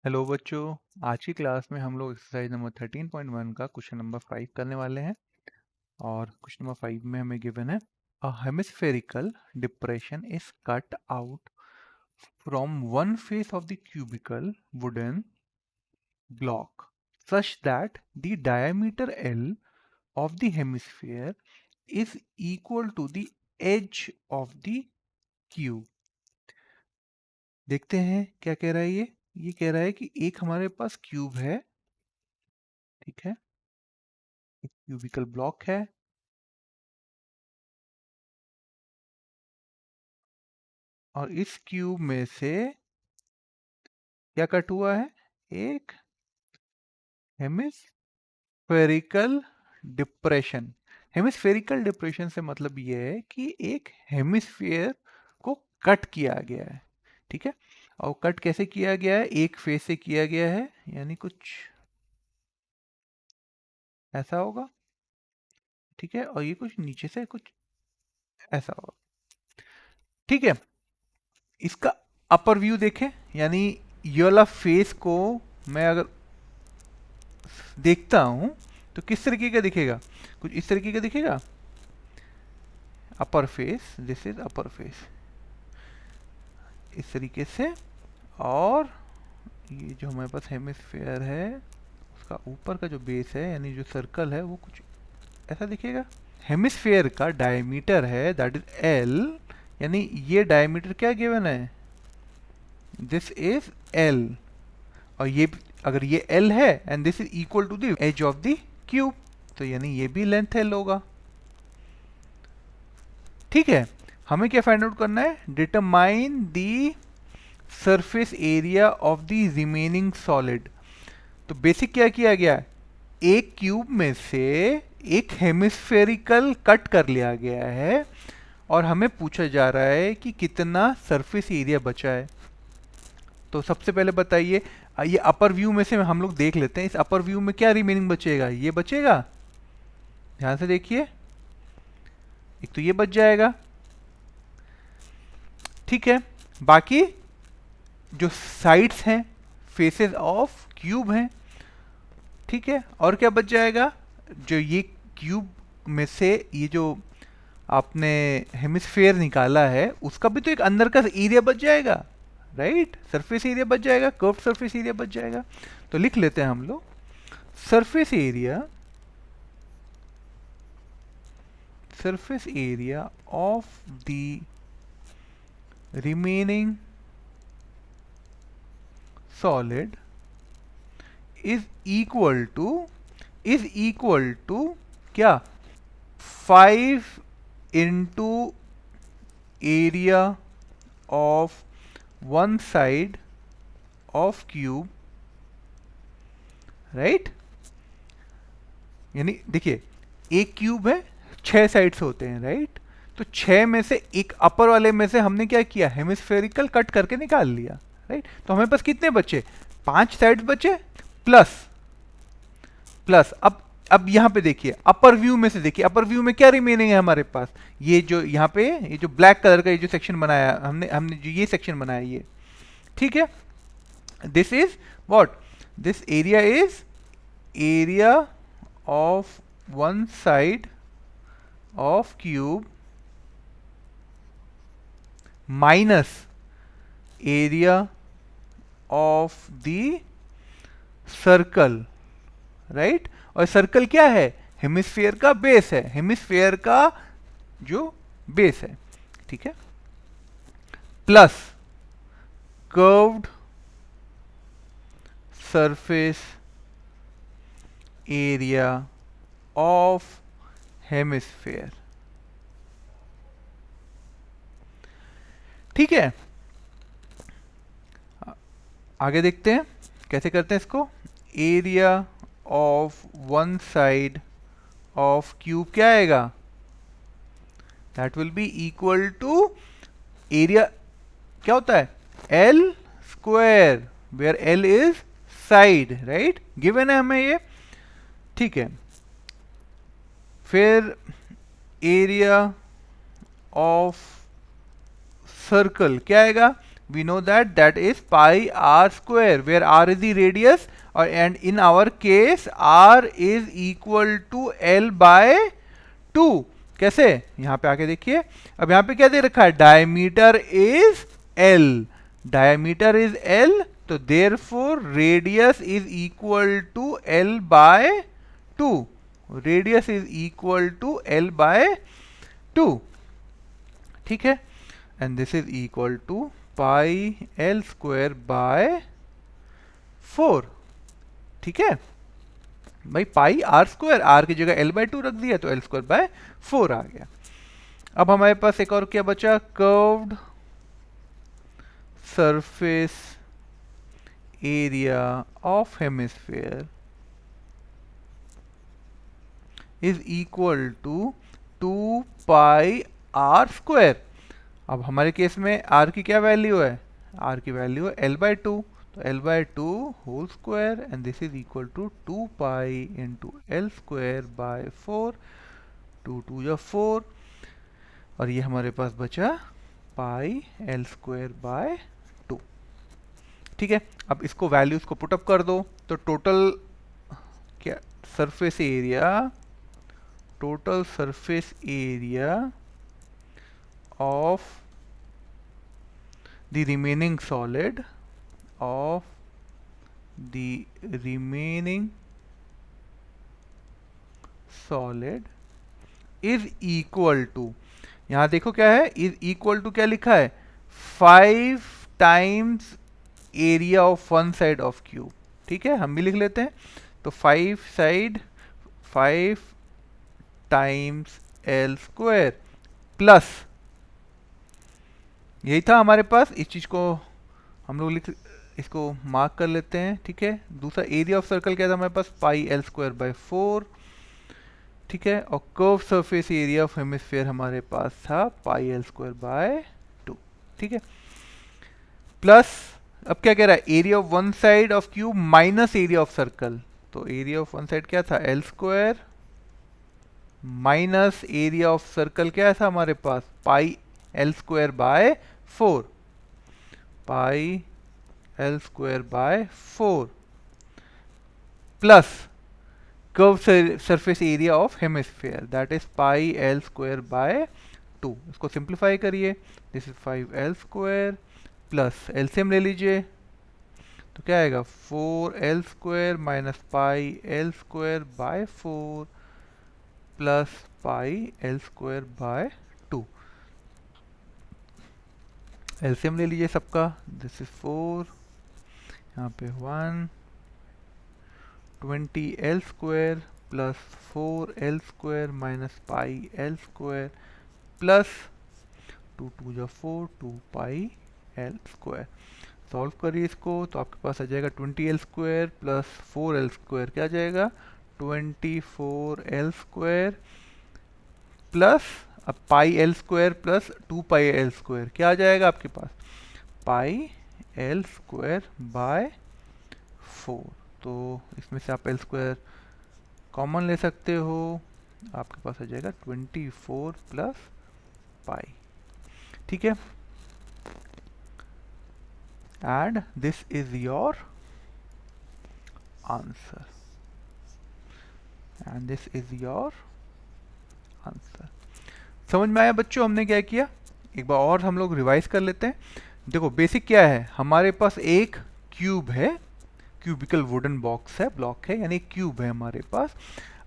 Hello बच्चों। आज की क्लास में हम लोग एक्सरसाइज नंबर 13.1 का क्वेश्चन नंबर 5 करने वाले हैं। और क्वेश्चन नंबर 5 में हमें गिवन है a hemispherical depression is cut out from one face of the cubical wooden block such that the diameter L of the hemisphere is equal to the edge of the cube। देखते हैं क्या कह रहा है ये कह रहा है कि एक हमारे पास क्यूब है, ठीक है, एक क्यूबिकल ब्लॉक है और इस क्यूब में से क्या कट हुआ है? एक हेमिस्फेरिकल डिप्रेशन। हेमिस्फेरिकल डिप्रेशन से मतलब ये है कि एक हेमिस्फेयर को कट किया गया है, ठीक है। और कट कैसे किया गया है? एक फेस से किया गया है, यानी कुछ ऐसा होगा, ठीक है, और ये कुछ नीचे से कुछ ऐसा होगा, ठीक है। इसका अपर व्यू देखें, यानी ये वाला फेस को मैं अगर देखता हूं तो किस तरीके का दिखेगा? कुछ इस तरीके का दिखेगा। अपर face, this is upper face, इस तरीके से। और ये जो हमारे पास हेमिस्फेयर है उसका ऊपर का जो बेस है, यानी जो सर्कल है, वो कुछ ऐसा दिखेगा। हेमिस्फेयर का डायमीटर है दैट इज एल, यानी ये डायमीटर क्या गिवन है? This is L. और ये अगर ये एल है and this is equal to the edge of the cube, तो यानी ये भी लेंथ एल होगा, ठीक है। हमें क्या फाइंड आउट करना है? Determine the surface area of the remaining solid. तो बेसिक क्या किया गया? एक क्यूब में से एक हेमिस्फेरिकल कट कर लिया गया है और हमें पूछा जा रहा है कि कितना सरफेस एरिया बचा है। तो सबसे पहले बताइए, ये अपर व्यू में से हम लोग देख लेते हैं, इस अपर व्यू में क्या रिमेनिंग बचेगा? ये बचेगा, ध्यान से देखिए, एक तो ये बच जाएगा, ठीक है। बाकी जो साइड्स हैं, फेसेस ऑफ क्यूब हैं, ठीक है। और क्या बच जाएगा? जो ये क्यूब में से ये जो आपने हेमिस्फेयर निकाला है उसका भी तो एक अंदर का एरिया बच जाएगा, राइट। सरफेस एरिया बच जाएगा, कर्व सरफेस एरिया बच जाएगा। तो लिख लेते हैं हम लोग, surface area of the remaining solid is equal to क्या? 5 into area of one side of cube, right. यानी देखिए, एक क्यूब है, 6 साइड्स होते हैं, राइट। तो 6 में से एक अपर वाले में से हमने क्या किया? हेमिस्फेरिकल कट करके निकाल लिया, राइट। तो हमें पास कितने बचे? 5 साइड्स बचे, प्लस प्लस अब यहां पे देखिए, अपर व्यू में से देखिए, अपर व्यू में क्या रिमेनिंग है हमारे पास? ये जो यहां पे ये जो ब्लैक कलर का ये जो सेक्शन बनाया हमने हमने जो ये सेक्शन बनाया, ये ठीक है। This is what? This area is area of one side of cube minus area of the circle, right. और सर्कल क्या है? हेमिस्फेयर का बेस है, हेमिस्फेयर का जो बेस है, ठीक है। Plus curved surface area of hemisphere, ठीक है। आगे देखते हैं कैसे करते हैं इसको। Area of one side of cube क्या आएगा? That will be equal to area, क्या होता है? L square, where L is side, right. Given है हमें ये, ठीक है। फिर एरिया ऑफ सर्कल क्या आएगा? we know that is pi r square, where r is the radius, or and in our case r is equal to l by 2. कैसे? यहां पे आके देखिए, अब यहां पे क्या दे रखा है, diameter is l, diameter is l, तो therefore radius is equal to l by 2, radius is equal to l by 2, ठीक है, and this is equal to pi l square by 4, ठीक है भाई, पाई आर स्क्वायर, आर की जगह l by 2 रख दिया तो l स्क्वायर बाय 4 आ गया। अब हमारे पास एक और क्या बचा, curved surface area of hemisphere is equal to 2 pi R square. अब हमारे केस में r की क्या वैल्यू है, r की वैल्यू है l बाय 2, तो l by 2 whole square and this is equal to 2 pi into l square by 4, 2 2 या 4, और ये हमारे पास बचा पाई l स्क्वायर बाय 2, ठीक है। अब इसको वैल्यूज को पुटअप कर दो, तो टोटल क्या surface area, total surface area of the remaining solid, of the remaining solid is equal to, यहां देखो क्या है, is equal to क्या लिखा है, 5 times area of one side of cube, ठीक है, हम भी लिख लेते हैं, तो 5 side 5 times l square plus, यही था हमारे पास, इस चीज को हम लोग इसको मार्क कर लेते हैं, ठीक है। दूसरा एरिया ऑफ सर्कल क्या था हमारे पास, पाई l स्क्वायर बाय 4, ठीक है, और curve surface area of hemisphere हमारे पास था पाई l स्क्वायर बाय 2, ठीक है, प्लस अब क्या कह रहा है, area of one side of cube minus area of circle, तो एरिया ऑफ वन साइड क्या था, l square minus area of circle क्या था हमारे पास, पाई l square by 4, pi l square by 4 plus curve surface area of hemisphere that is pi l square bye 2। इसको simplify करिए, this is 5l square plus LCM ले लीजिए, तो क्या आएगा 4l square minus pi l square by 4 plus pi l square bye 2। LCM ले लीजिए सबका, दिस इज 4, यहाँ पे 1, 20l square plus 4l square minus pi l square plus 2 2 जा 4, 2 पाई l स्क्वायर। सॉल्व करिए इसको, तो आपके पास आ जाएगा 20l square plus 4l square, क्या आ जाएगा 24l स्क्वायर प्लस अब पाई l स्क्वायर प्लस 2 पाई l स्क्वायर, क्या आ जाएगा आपके पास, पाई l स्क्वायर बाय 4। तो इसमें से आप l स्क्वायर कॉमन ले सकते हो, आपके पास आ जाएगा 24 प्लस पाई, ठीक है, and this is your answer, and this is your answer. समझ में आया बच्चों हमने क्या किया, एक बार और हम लोग रिवाइज कर लेते हैं। देखो बेसिक क्या है, हमारे पास एक क्यूब है, क्यूबिकल वुडन बॉक्स है, ब्लॉक है, यानी क्यूब है हमारे पास,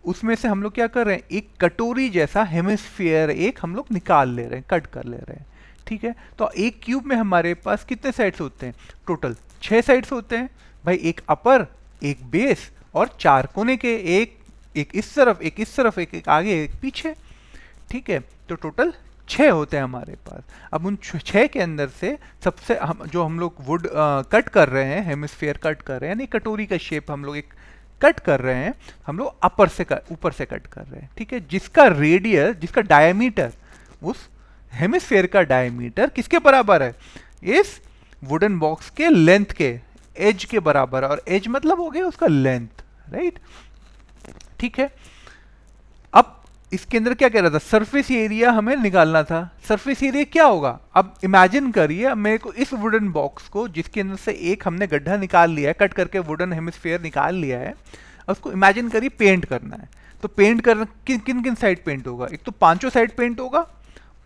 उसमें से हम लोग क्या कर रहे हैं, एक कटोरी जैसा हेमिस्फीयर एक हम लोग निकाल ले रहे हैं, कट कर ले रहे हैं, ठीक है। तो एक क्यूब में हमारे पास कितने साइड्स होते हैं, टोटल 6 साइड्स होते हैं भाई, एक अपर, एक बेस और 4 कोने के, एक इस तरफ, एक इस तरफ, एक आगे, एक पीछे, ठीक है। तो टोटल 6 होते हैं हमारे पास। अब उन 6 के अंदर से सबसे जो हम लोग वुड कट कर रहे हैं, हेमिस्फीयर कट कर रहे हैं, यानी कटोरी का शेप हम लोग एक कट कर रहे हैं, हम लोग ऊपर से कट कर रहे हैं, ठीक है, जिसका रेडियस, जिसका डायमीटर, उस हेमिस्फीयर का डायमीटर किसके बराबर है, इस वुडन बॉक्स के लेंथ के, एज के बराबर, और एज मतलब हो गया उसका लेंथ, राइट, ठीक है। अब इसके अंदर क्या कह रहा था, सरफेस एरिया हमें निकालना था। सरफेस एरिया क्या होगा, अब इमेजिन करिए, अब मेरे को इस वुडन बॉक्स को जिसके अंदर से एक हमने गड्ढा निकाल लिया है, कट करके वुडन हेमिस्फीयर निकाल लिया है, उसको इमेजिन करिए पेंट करना है। तो पेंट करना किन किन किन साइड पेंट होगा, एक तो पांचों साइड पेंट होगा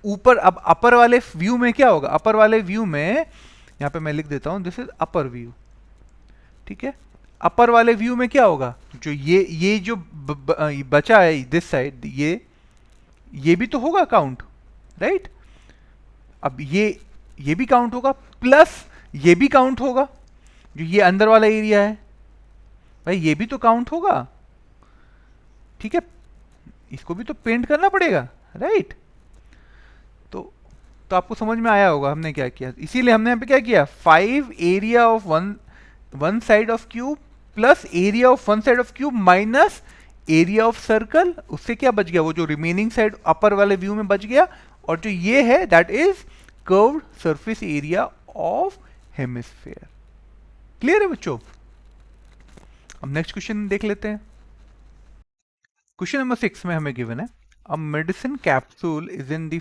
ऊपर। अब अपर वाले व्यू में क्या होगा, अपर वाले व्यू में यहाँ पे मैं लिख देता हूँ, दिस इज अपर व्यू, ठीक है। अपर वाले व्यू में क्या होगा, जो ये जो बचा है दिस साइड, ये भी तो होगा काउंट, राइट। अब ये भी काउंट होगा, प्लस ये भी काउंट होगा, जो ये अंदर वाला एरिया है, भाई ये भी तो काउंट होगा, ठीक है। इसको भी तो पेंट करना पड़ेगा, राइट। तो तो आपको समझ में आया होगा हमने क्या किया। इसीलिए हमने यहाँ पे क्या किया, 5 area of one side of cube plus area of one side of cube minus area of circle, उससे क्या बच गया, वो जो रिमेनिंग साइड अपर वाले व्यू में बच गया, और जो ये है that is curved surface area of hemisphere. Clear है बच्चों। अब नेक्स्ट क्वेश्चन देख लेते हैं। क्वेश्चन नंबर 6 में हमें गिवन है, a medicine capsule is in the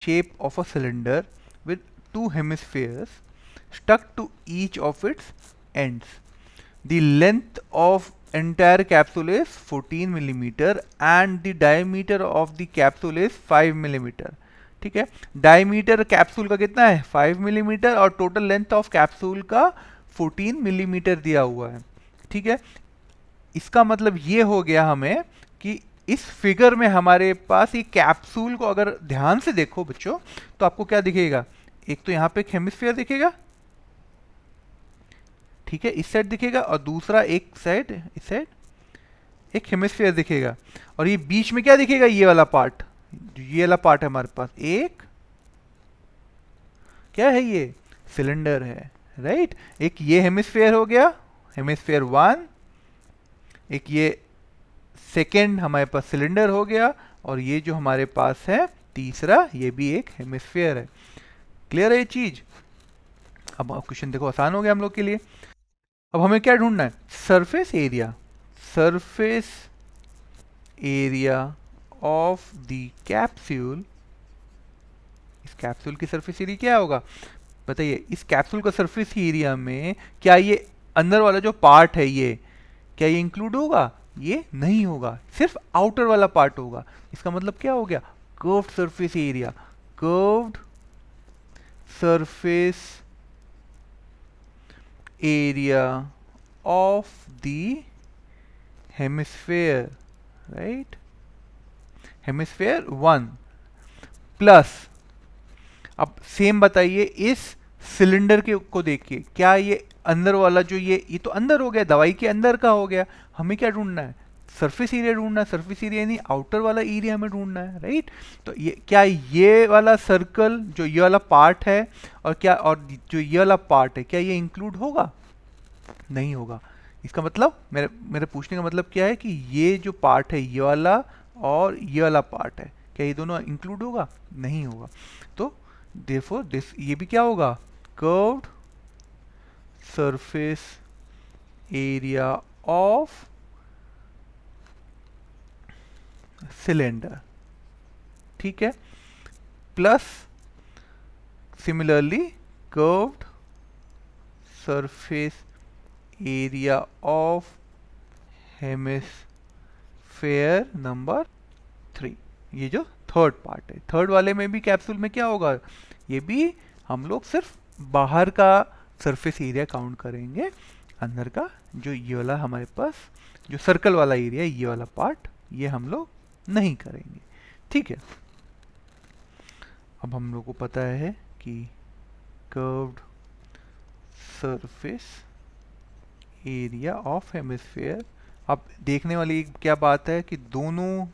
shape of a cylinder with 2 hemispheres stuck to each of its ends. The length of entire capsule is 14 millimeter and the diameter of the capsule is 5 millimeter. ठीक है, diameter capsule का कितना है 5 millimetre और total length of capsule का 14 millimetre दिया हुआ है, ठीक है। इसका मतलब ये हो गया हमें कि इस फिगर में हमारे पास ये कैप्सूल को अगर ध्यान से देखो बच्चों, तो आपको क्या दिखेगा, एक तो यहाँ पे एक हेमिस्फीयर दिखेगा, ठीक है, इस साइड दिखेगा, और दूसरा एक साइड इस साइड एक हेमिस्फीयर दिखेगा, और ये बीच में क्या दिखेगा, ये वाला पार्ट, ये वाला पार्ट है हमारे पास, एक क्या है, ये सिलेंडर है, राइट। एक ये हेमिस्फीयर हो गया, हेमिस्फीयर 1, एक ये सेकेंड हमारे पास सिलेंडर हो गया, और ये जो हमारे पास है तीसरा, ये भी एक हेमिस्फीयर है। क्लियर है ये चीज। अब क्वेश्चन देखो आसान हो गया हम लोग के लिए। अब हमें क्या ढूंढना है, surface area, surface area of the capsule. इस कैप्सूल की सरफेस एरिया क्या होगा, बताइए। इस कैप्सूल का सरफेस एरिया में क्या ये अंदर वाला जो पार्ट है, ये क्या ये इंक्लूड होगा, ये नहीं होगा, सिर्फ आउटर वाला पार्ट होगा। इसका मतलब क्या हो गया, curved surface area, curved surface area of the hemisphere, right, hemisphere 1 plus, अब सेम बताइए इस सिलेंडर के को देखिए, क्या ये अंदर वाला जो ये तो अंदर हो गया, दवाई के अंदर का हो गया, हमें क्या ढूंढना है, सरफेस एरिया ढूंढना है, सरफेस एरिया यानी आउटर वाला एरिया हमें ढूंढना है, राइट। तो ये क्या, ये वाला सर्कल जो ये वाला पार्ट है, और क्या, और जो ये वाला पार्ट है, क्या ये इंक्लूड होगा, नहीं होगा। इसका मतलब मेरे पूछने का मतलब क्या है कि ये जो पार्ट है ये वाला और ये वाला पार्ट है, क्या ये दोनों इंक्लूड होगा, नहीं होगा। तो देयरफॉर दिस, ये भी क्या होगा, curved surface area of cylinder, ठीक है, plus similarly curved surface area of hemisphere number 3। ये जो थर्ड पार्ट है, थर्ड वाले में भी कैप्सूल में क्या होगा, ये भी हम लोग सिर्फ बाहर का सरफेस एरिया काउंट करेंगे, अंदर का जो ये वाला हमारे पास जो सर्कल वाला एरिया, ये वाला पार्ट, ये हम लोग नहीं करेंगे, ठीक है। अब हम लोग को पता है कि curved surface area of hemisphere. अब देखने वाली क्या बात है कि दोनों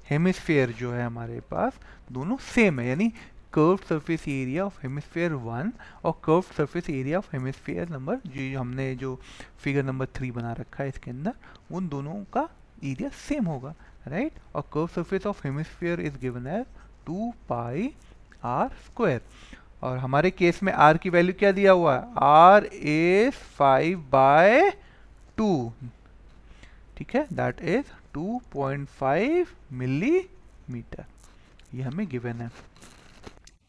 हेमिस्फीयर जो है हमारे पास दोनों सेम है, यानी curved surface area of hemisphere 1 और curved surface area of hemisphere number, जो हमने जो फिगर नंबर 3 बना रखा है इसके अंदर, उन दोनों का एरिया सेम होगा, राइट। और curved surface of hemisphere is given as 2 pi R square, और हमारे केस में r की वैल्यू क्या दिया हुआ है, r इज 5/2, ठीक है, दैट इज 2.5 मिलीमीटर, मीटर, ये हमें गिवन है।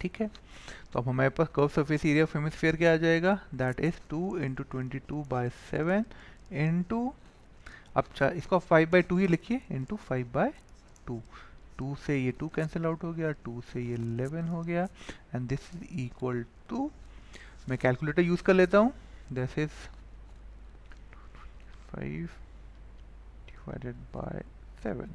ठीक है, तो अब हमारे पास curve surface area of hemisphere क्या आ जाएगा, दैट इज 2 × 22/7 इंटू, अब इसको 5/2 ही लिखिए, इंटू 5/2। 2 से ये 2 कैंसिल आउट हो गया, 2 से ये 11 हो गया, and this is equal to, मैं कैलकुलेटर यूज कर लेता हूँ, दिस इज 5/7,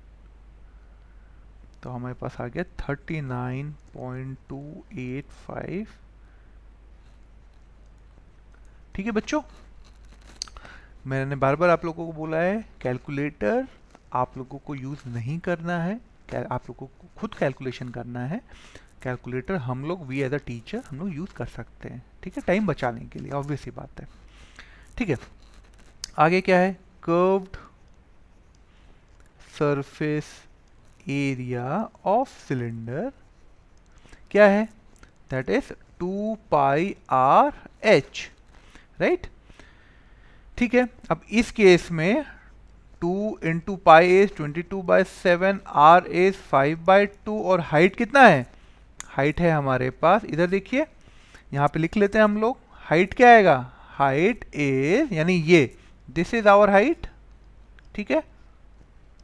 तो हमारे पास आ गया 39.285। ठीक है बच्चों, मैंने बार बार आप लोगों को बोला है, कैलकुलेटर आप लोगों को यूज़ नहीं करना है, आप लोगों को खुद कैलकुलेशन करना है। कैलकुलेटर हम लोग वी एज अ टीचर हम लोग यूज़ कर सकते हैं, ठीक है, टाइम बचाने के लिए, ऑब्वियस ही बात है। ठीक है, आगे क्या है, curved surface area of cylinder क्या है, दैट इज 2πr/h, राइट। ठीक है, अब इस केस में 2 × पाई इज 22/7, r इज 5/2, और हाइट कितना है, हाइट है हमारे पास, इधर देखिए, यहाँ पे लिख लेते हैं हम लोग, हाइट क्या आएगा, हाइट इज, यानी ये, दिस इज आवर हाइट। ठीक है,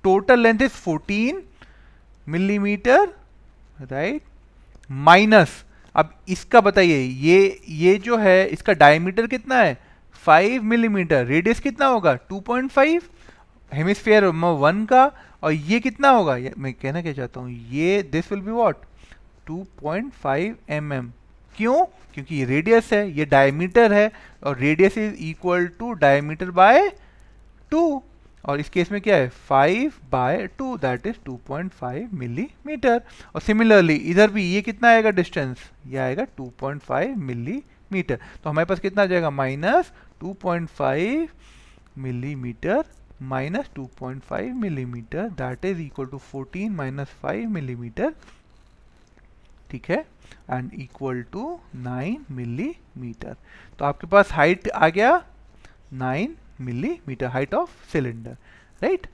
total length is 14 millimetre, right, minus, अब इसका बताइए, ये जो है इसका डायमीटर कितना है, 5 मिलीमीटर, रेडियस कितना होगा 2.5, हेमिस्फीयर 1 का, और ये कितना होगा, मैं कहना क्या चाहता हूँ, ये this will be what 2.5 mm। क्यों, क्योंकि ये रेडियस है, ये डायमीटर है, और radius is equal to diameter by 2, और इस केस में क्या है 5/2, दैट इज 2.5 मिलीमीटर। और सिमिलरली इधर भी ये कितना आएगा डिस्टेंस, ये आएगा 2.5 मिलीमीटर, तो हमारे पास कितना आ जाएगा, -2.5 millimetre minus 2.5 millimetre, that is equal to 14 - 5 millimetre. ठीक है, एंड इक्वल टू 9 मिलीमीटर। तो आपके पास हाइट आ गया 9 millimetre, height of cylinder, right.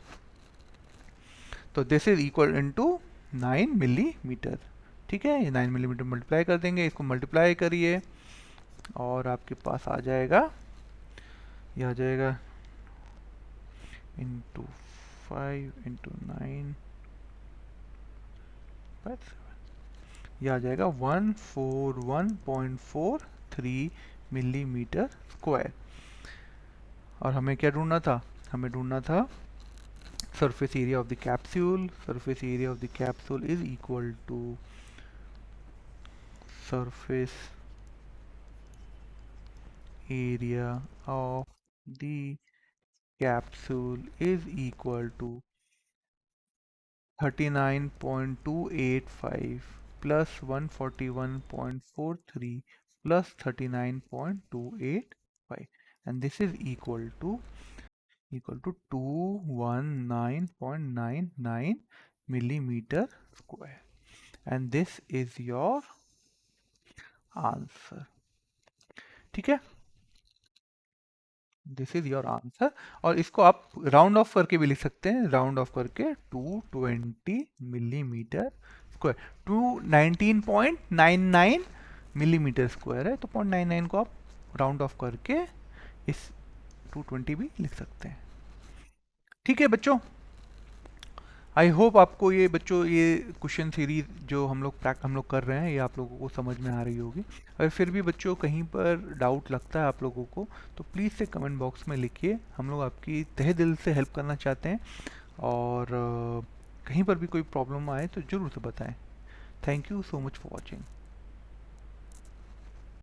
तो this is equal into 9 millimetre. ठीक है, ये 9 मिलीमीटर मल्टीप्लाई कर देंगे, इसको मल्टीप्लाई करिए और आपके पास आ जाएगा, ये आ जाएगा इंटू 5 × 9 / 7, ये आ जाएगा 141.43 मिलीमीटर स्क्वायर। और हमें क्या ढूंढना था, हमें ढूंढना था surface area of the capsule. Surface area of the capsule is equal to surface area of the capsule is equal to 39.285 plus 141.43 plus 39.285, and this is equal to 219.99 millimeter square, and this is your answer. ठीक है, this is your answer. और इसको आप round of करके भी लिख सकते हैं, राउंड ऑफ करके 220 मिलीमीटर स्क्वायर, 219.99 मिलीमीटर स्क्वायर है, तो 0.99 को आप राउंड ऑफ करके इस 220 भी लिख सकते हैं। ठीक है बच्चों, आई होप आपको ये बच्चों ये क्वेश्चन सीरीज जो हम लोग कर रहे हैं ये आप लोगों को समझ में आ रही होगी। अगर फिर भी बच्चों कहीं पर डाउट लगता है आप लोगों को तो प्लीज़ से कमेंट बॉक्स में लिखिए, हम लोग आपकी तहे दिल से हेल्प करना चाहते हैं, और कहीं पर भी कोई प्रॉब्लम आए तो ज़रूर से बताएं। Thank you so much for watching.